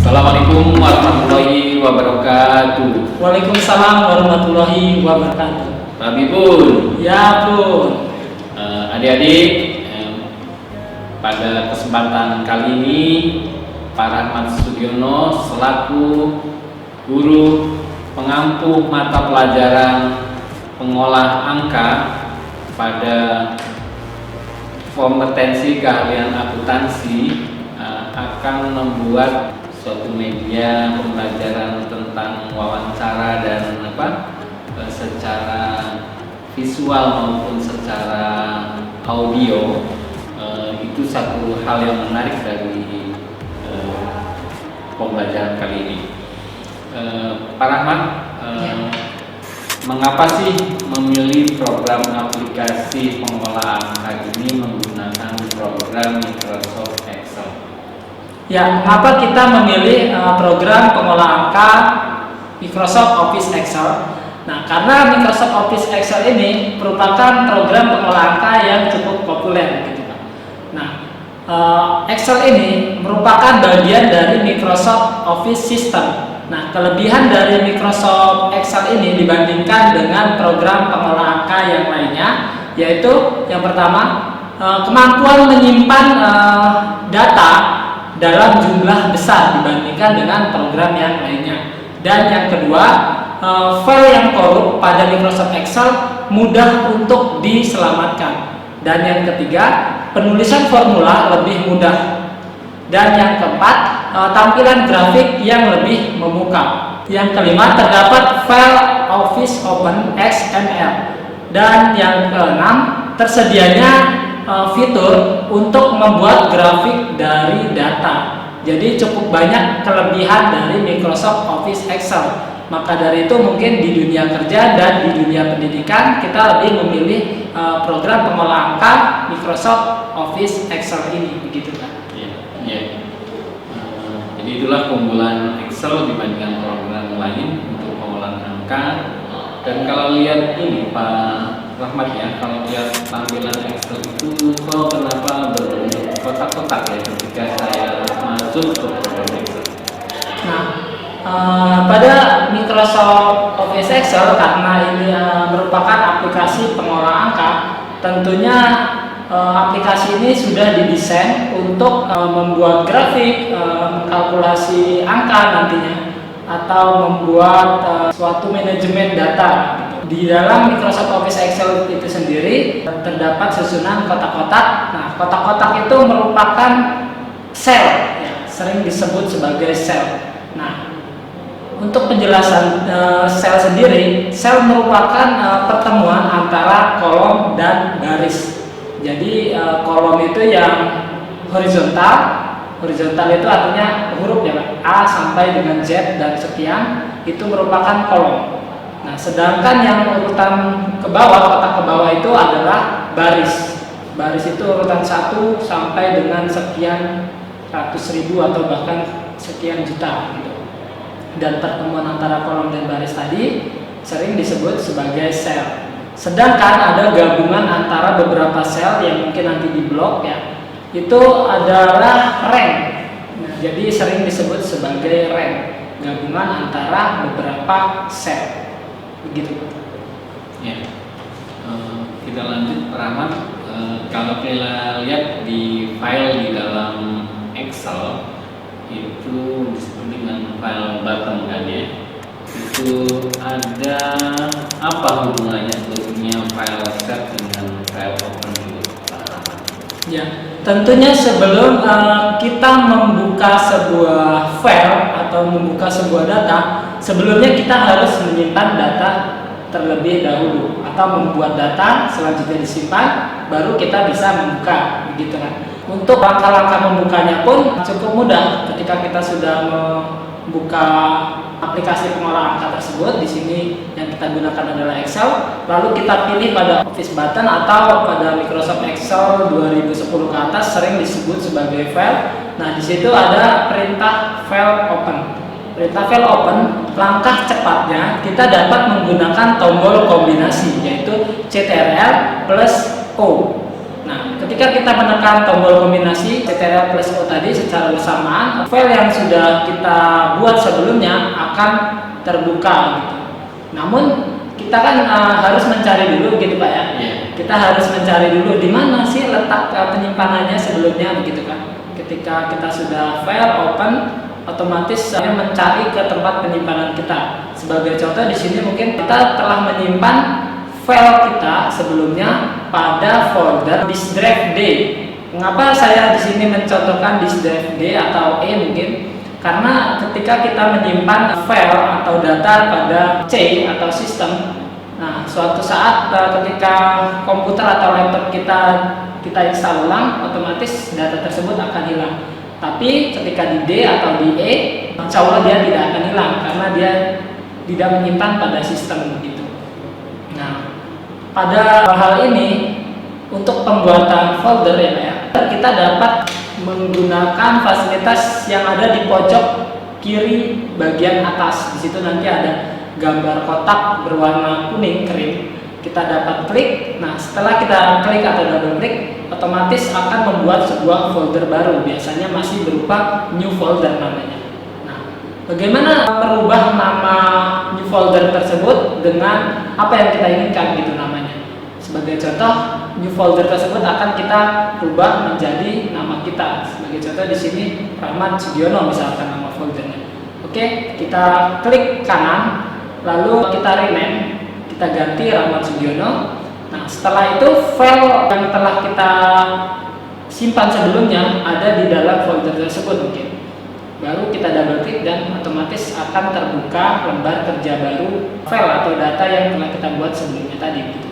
Assalamualaikum warahmatullahi wabarakatuh. Waalaikumsalam warahmatullahi wabarakatuh. Pak Bibun, Ya Bun. adik-adik, pada kesempatan kali ini Pak Rahmat Sudiono selaku guru pengampu mata pelajaran pengolah angka pada kompetensi keahlian akuntansi akan membuat suatu media pembelajaran tentang wawancara dan secara visual maupun secara audio. Itu satu hal yang menarik dari pembelajaran kali ini. Pak Rahmat, mengapa sih memilih program aplikasi pengolah angka ini menggunakan program Microsoft Excel? Ya, mengapa kita memilih program pengolah angka Microsoft Office Excel? Nah, karena Microsoft Office Excel ini merupakan program pengolah angka yang cukup populer, gitu Pak. Nah, Excel ini merupakan bagian dari Microsoft Office System. Nah, kelebihan dari Microsoft Excel ini dibandingkan dengan program pengolah angka yang lainnya, yaitu yang pertama, kemampuan menyimpan data dalam jumlah besar dibandingkan dengan program yang lainnya. Dan yang kedua, file yang korup pada Microsoft Excel mudah untuk diselamatkan. Dan yang ketiga, penulisan formula lebih mudah. Dan yang keempat, tampilan grafik yang lebih memukau. Yang kelima, terdapat file Office Open XML. Dan yang keenam, tersedianya fitur untuk membuat grafik dari data. Jadi cukup banyak kelebihan dari Microsoft Office Excel. Maka dari itu mungkin di dunia kerja dan di dunia pendidikan kita lebih memilih program pengolah angka Microsoft Office Excel ini, begitu kan? Iya. Jadi itulah keunggulan Excel dibandingkan program lain untuk pengolahan angka. Dan kalau lihat ini Pak Rahmat ya, kalau lihat tampilan Excel itu kok kenapa berbentuk kotak-kotak ya ketika saya masuk ke program Excel? Nah, pada Microsoft Office Excel karena ini merupakan aplikasi pengolah angka, tentunya aplikasi ini sudah didesain untuk membuat grafik, mengkalkulasi angka nantinya, atau membuat suatu manajemen data. Di dalam Microsoft Office Excel itu sendiri terdapat susunan kotak-kotak. Nah, kotak-kotak itu merupakan sel, ya, sering disebut sebagai sel. Nah, untuk penjelasan sel sendiri, sel merupakan pertemuan antara kolom dan baris. Jadi kolom itu yang horizontal. Horizontal itu artinya huruf ya, A sampai dengan Z dan sekian, itu merupakan kolom. Nah, sedangkan yang urutan ke bawah, kotak ke bawah itu adalah baris. Baris itu urutan 1 sampai dengan sekian 100.000 atau bahkan sekian juta gitu. Dan pertemuan antara kolom dan baris tadi sering disebut sebagai sel. Sedangkan ada gabungan antara beberapa sel yang mungkin nanti di blok ya, itu adalah rank. Nah, jadi sering disebut sebagai rank, gabungan antara beberapa sel. Begitu. Ya. Kita lanjut Pak Rahmat. Kalau kita lihat di file di dalam Excel itu disebut dengan file button kan ya. Itu ada apa hubungannya sebetulnya file set dengan file open itu Pak Rahmat? Ya, tentunya sebelum kita membuka sebuah file atau membuka sebuah data, sebelumnya kita harus menyimpan data terlebih dahulu atau membuat data selanjutnya disimpan, baru kita bisa membuka, begitu kan? Untuk langkah-langkah membukanya pun cukup mudah. Ketika kita sudah membuka aplikasi pengolah angka tersebut, di sini yang kita gunakan adalah Excel, lalu kita pilih pada Office button atau pada Microsoft Excel 2010 ke atas sering disebut sebagai file. Nah, di situ ada perintah file open. Perintah file open, langkah cepatnya kita dapat menggunakan tombol kombinasi yaitu CTRL plus O. Nah, ketika kita menekan tombol kombinasi Ctrl plus O tadi secara bersamaan, file yang sudah kita buat sebelumnya akan terbuka gitu. Namun kita kan harus mencari dulu gitu Pak ya. Yeah. Kita harus mencari dulu di mana sih letak penyimpanannya sebelumnya begitu kan. Ketika kita sudah file open, otomatis saya mencari ke tempat penyimpanan kita. Sebagai contoh di sini mungkin kita telah menyimpan file kita sebelumnya pada folder disk drive D. Mengapa saya di sini mencontohkan disk drive D atau E mungkin? Karena ketika kita menyimpan file atau data pada C atau sistem, nah suatu saat ketika komputer atau laptop kita install ulang, otomatis data tersebut akan hilang. Tapi ketika di D atau di E, insya Allah dia tidak akan hilang karena dia tidak menyimpan pada sistem begitu. Nah, pada hal ini untuk pembuatan folder ya, kita dapat menggunakan fasilitas yang ada di pojok kiri bagian atas. Di situ nanti ada gambar kotak berwarna kuning kering. Kita dapat klik. Nah, setelah kita klik atau double klik, otomatis akan membuat sebuah folder baru. Biasanya masih berupa new folder namanya. Nah, bagaimana merubah nama new folder tersebut dengan apa yang kita inginkan gitu namanya. Sebagai contoh, new folder tersebut akan kita rubah menjadi nama kita. Sebagai contoh di sini Rahmat Sugiono misalkan nama foldernya. Oke, kita klik kanan, lalu kita rename. Kita ganti Rahmat Sugiono. Nah, setelah itu file yang telah kita simpan sebelumnya ada di dalam folder tersebut mungkin. Baru kita double klik dan otomatis akan terbuka lembar kerja baru file atau data yang telah kita buat sebelumnya tadi gitu.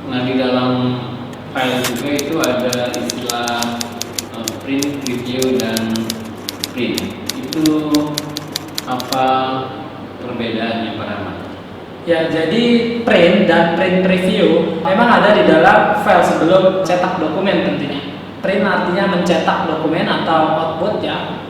Nah, di dalam file juga itu ada istilah print, preview, dan print. Itu apa perbedaannya Pak Rahmat? Ya, jadi print dan print preview memang ada di dalam file sebelum cetak dokumen tentunya. Print artinya mencetak dokumen atau output ya.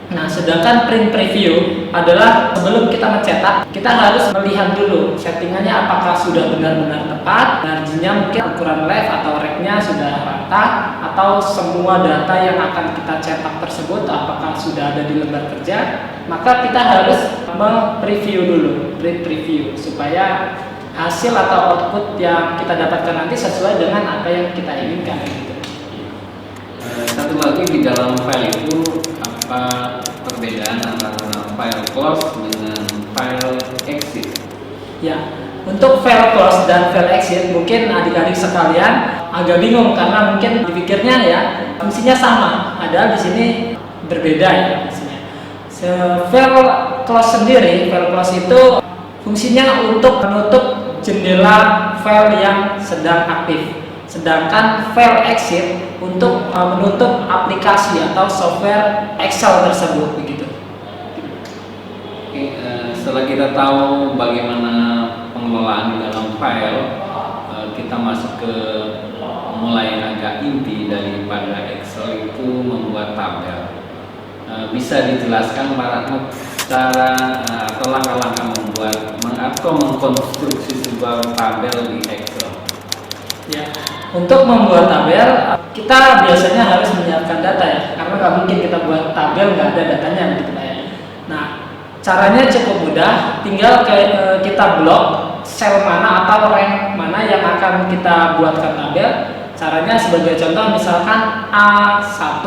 Nah, sedangkan print preview adalah sebelum kita mencetak, kita harus melihat dulu settingannya apakah sudah benar-benar tepat, marginnya mungkin ukuran left atau right-nya sudah rata, atau semua data yang akan kita cetak tersebut apakah sudah ada di lembar kerja. Maka kita harus me-preview dulu, print preview, supaya hasil atau output yang kita dapatkan nanti sesuai dengan apa yang kita inginkan gitu. Satu lagi di dalam file itu apa perbedaan antara file close dengan file exit? Ya, untuk file close dan file exit mungkin adik-adik sekalian agak bingung karena mungkin dipikirnya ya fungsinya sama, padahal di sini berbeda ya fungsinya. File close sendiri, file close itu fungsinya untuk menutup jendela file yang sedang aktif. Sedangkan file exit untuk menutup aplikasi atau software Excel tersebut begitu. Oke, setelah kita tahu bagaimana pengelolaan di dalam file, kita masuk ke mulai agak inti daripada Excel itu membuat tabel. Bisa dijelaskan Pak Rahmat cara atau langkah-langkah membuat atau mengkonstruksi sebuah tabel di Excel? Ya, untuk membuat tabel kita biasanya harus menyiapkan data ya, karena nggak mungkin kita buat tabel nggak ada datanya gitu ya. Nah, caranya cukup mudah, tinggal kita blok sel mana atau rank mana yang akan kita buatkan tabel. Caranya sebagai contoh misalkan A1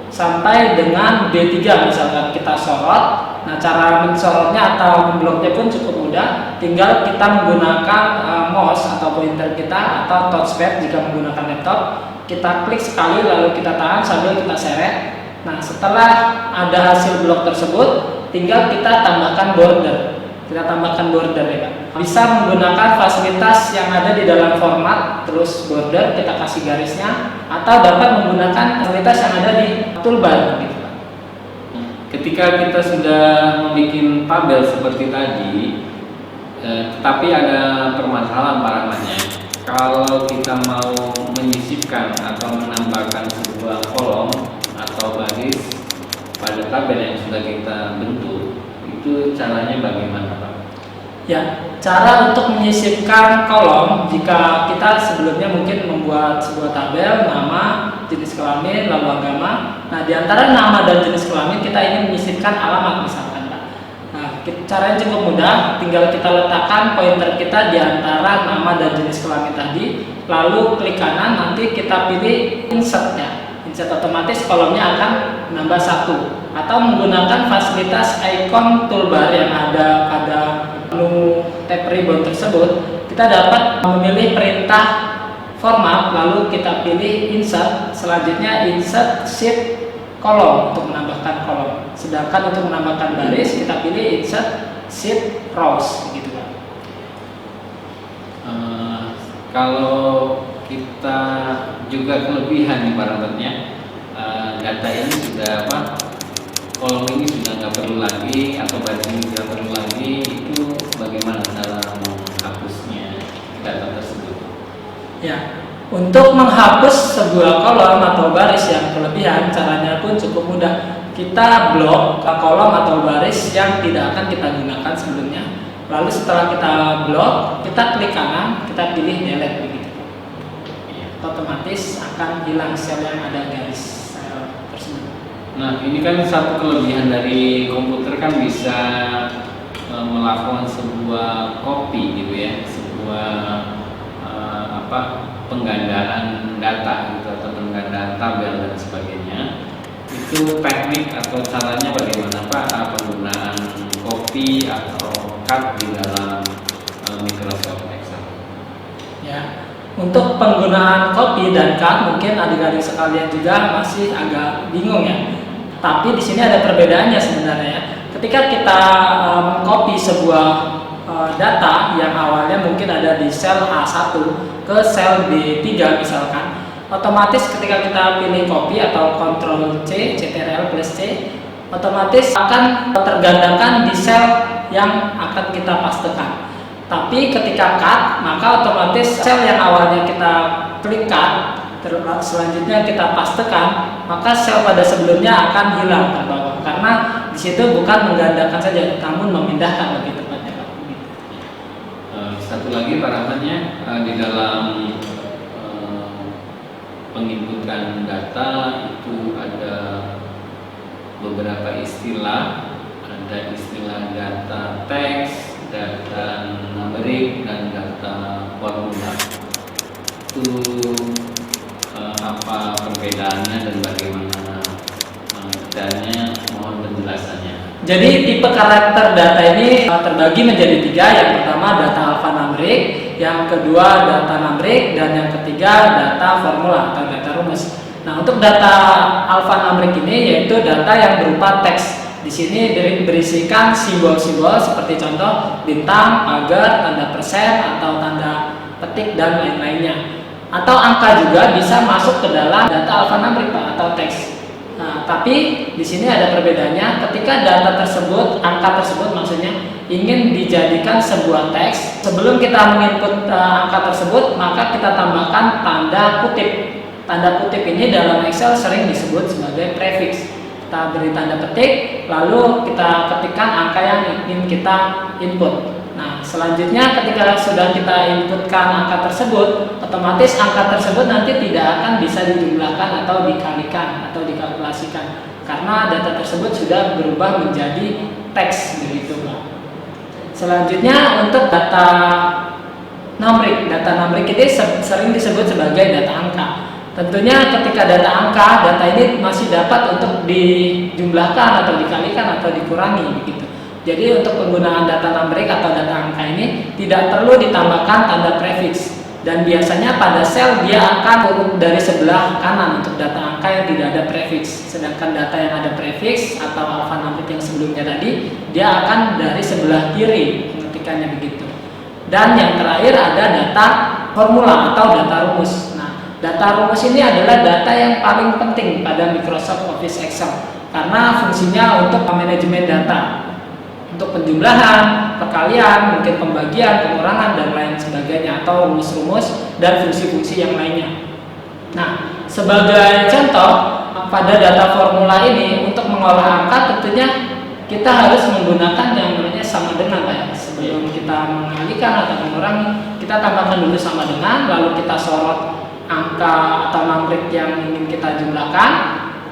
sampai dengan D3 misalkan kita sorot. Nah, cara mensorotnya atau membloknya pun cukup mudah. Tinggal kita menggunakan mouse atau pointer kita atau touchpad jika menggunakan laptop. Kita klik sekali lalu kita tahan sambil kita seret. Nah, setelah ada hasil blok tersebut, tinggal kita tambahkan border. Kita tambahkan border ya Pak. Bisa menggunakan fasilitas yang ada di dalam format, terus border kita kasih garisnya, atau dapat menggunakan fasilitas yang ada di toolbar gitu. Ketika kita sudah membuat tabel seperti tadi, tetapi ada permasalahan parameternya. Kalau kita mau menyisipkan atau menambahkan sebuah kolom atau baris pada tabel yang sudah kita bentuk, itu caranya bagaimana Pak? Ya, cara untuk menyisipkan kolom jika kita sebelumnya mungkin membuat sebuah tabel nama, jenis kelamin, lalu agama. Nah, di antara nama dan jenis kelamin kita ingin menyisipkan alamat misalkan, Pak. Nah, caranya cukup mudah, tinggal kita letakkan pointer kita di antara nama dan jenis kelamin tadi, lalu klik kanan, nanti kita pilih insert ya. Insert otomatis kolomnya akan menambah 1, atau menggunakan fasilitas icon toolbar yang ada pada menu tab ribbon tersebut. Kita dapat memilih perintah format, lalu kita pilih insert, selanjutnya insert sheet kolom untuk menambahkan kolom, sedangkan untuk menambahkan baris kita pilih insert sheet rows gitu kan. Kalau kita juga kelebihan ibaratnya data ini sudah kolom ini sudah nggak perlu lagi atau baris ini sudah perlu lagi, itu bagaimana cara menghapusnya data tersebut? Ya, untuk menghapus sebuah kolom atau baris yang kelebihan caranya pun cukup mudah. Kita blok kolom atau baris yang tidak akan kita gunakan sebelumnya. Lalu setelah kita blok, kita klik kanan, kita pilih delete begitu. Otomatis akan hilang sel yang ada garis tersebut. Nah, ini kan satu kelebihan dari komputer kan bisa melakukan sebuah copy gitu ya, sebuah penggandaan data gitu atau penggandaan tabel dan sebagainya. Itu teknik atau caranya bagaimana Pak penggunaan copy atau cut di dalam Microsoft Excel? Ya, untuk penggunaan copy dan cut mungkin adik-adik sekalian juga masih agak bingung ya. Tapi di sini ada perbedaannya sebenarnya. Ketika kita mengcopy sebuah data yang awalnya mungkin ada di sel A1 ke sel B3 misalkan, otomatis ketika kita pilih copy atau Ctrl C, Ctrl plus C, otomatis akan tergandakan di sel yang akan kita pastekan. Tapi ketika cut, maka otomatis sel yang awalnya kita klik cut, selanjutnya kita pastekan, maka sel pada sebelumnya akan hilang ke bawah, karena di situ bukan menggandakan saja, namun memindahkan lebih tepatnya. Satu lagi parameternya di dalam penginputan data itu ada beberapa istilah, ada istilah data teks, data numerik, dan data formula. Itu apa perbedaannya dan bagaimana detailnya, mohon penjelasannya. Jadi tipe karakter data ini terbagi menjadi 3. Yang pertama data alphanumerik, yang kedua data numerik, dan yang ketiga data formula atau data rumus. Nah, untuk data alphanumerik ini yaitu data yang berupa teks. Di sini berisikan simbol-simbol seperti contoh bintang, pagar, tanda persen atau tanda petik dan lain-lainnya. Atau angka juga bisa masuk ke dalam data alphanumerik atau teks. Nah, tapi di sini ada perbedaannya. Ketika data tersebut, angka tersebut maksudnya ingin dijadikan sebuah teks, sebelum kita menginput angka tersebut, maka kita tambahkan tanda kutip. Tanda kutip ini dalam Excel sering disebut sebagai prefix. Kita beri tanda petik, lalu kita ketikkan angka yang ingin kita input. Nah, selanjutnya ketika sudah kita inputkan angka tersebut, otomatis angka tersebut nanti tidak akan bisa dijumlahkan atau dikalikan atau dikalkulasikan, karena data tersebut sudah berubah menjadi teks begitu, Pak. Selanjutnya untuk data numerik. Data numerik ini sering disebut sebagai data angka. Tentunya ketika data angka, data ini masih dapat untuk dijumlahkan atau dikalikan atau dikurangi begitu. Jadi untuk penggunaan data numerik atau data angka ini tidak perlu ditambahkan tanda prefix, dan biasanya pada sel dia akan turun dari sebelah kanan untuk data angka yang tidak ada prefix. Sedangkan data yang ada prefix atau alphanumerik yang sebelumnya tadi, dia akan dari sebelah kiri pengetikannya begitu. Dan yang terakhir ada data formula atau data rumus. Data rumus ini adalah data yang paling penting pada Microsoft Office Excel karena fungsinya untuk manajemen data, untuk penjumlahan, perkalian, mungkin pembagian, pengurangan, dan lain sebagainya, atau rumus-rumus dan fungsi-fungsi yang lainnya. Nah, sebagai contoh pada data formula ini, untuk mengolah angka tentunya kita harus menggunakan yang namanya sama dengan, Pak. Sebelum kita kita mengalihkan atau mengurangi, kita tambahkan dulu sama dengan, lalu kita sorot angka atau numbrik yang ingin kita jumlahkan,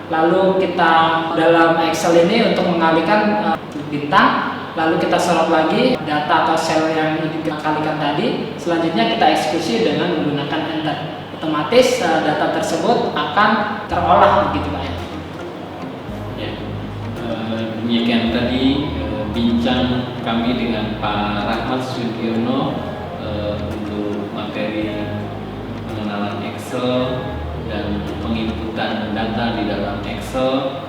lalu kita dalam Excel ini untuk mengalihkan bintang, lalu kita sorot lagi data atau sel yang ingin kita kalikan tadi. Selanjutnya kita eksekusi dengan menggunakan enter. Otomatis data tersebut akan terolah begitu Pak ya. Demikian tadi bincang kami dengan Pak Rahmat Sudiono untuk materi pengenalan Excel dan penginputan data di dalam Excel,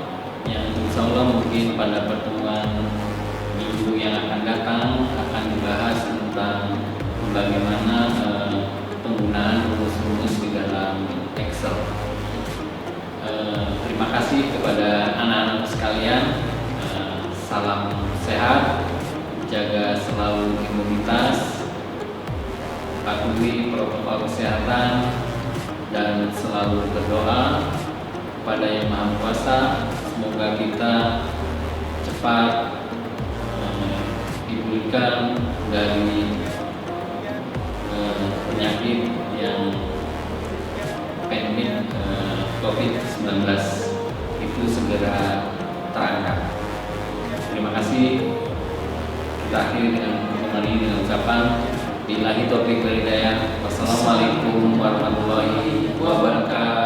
yang insya Allah mungkin pada pertemuan minggu yang akan datang akan dibahas tentang bagaimana penggunaan rumus-rumus di dalam Excel. Terima kasih kepada anak-anak sekalian. Salam sehat, jaga selalu imunitas, patuhi protokol kesehatan, dan selalu berdoa kepada Yang Maha Kuasa. Semoga kita cepat dipulihkan dari penyakit yang pandemik COVID-19 itu segera terangkat. Terima kasih. Kita akhiri dengan kembali dengan ucapan billahi taufiq wal hidayah. Wassalamualaikum warahmatullahi wabarakatuh.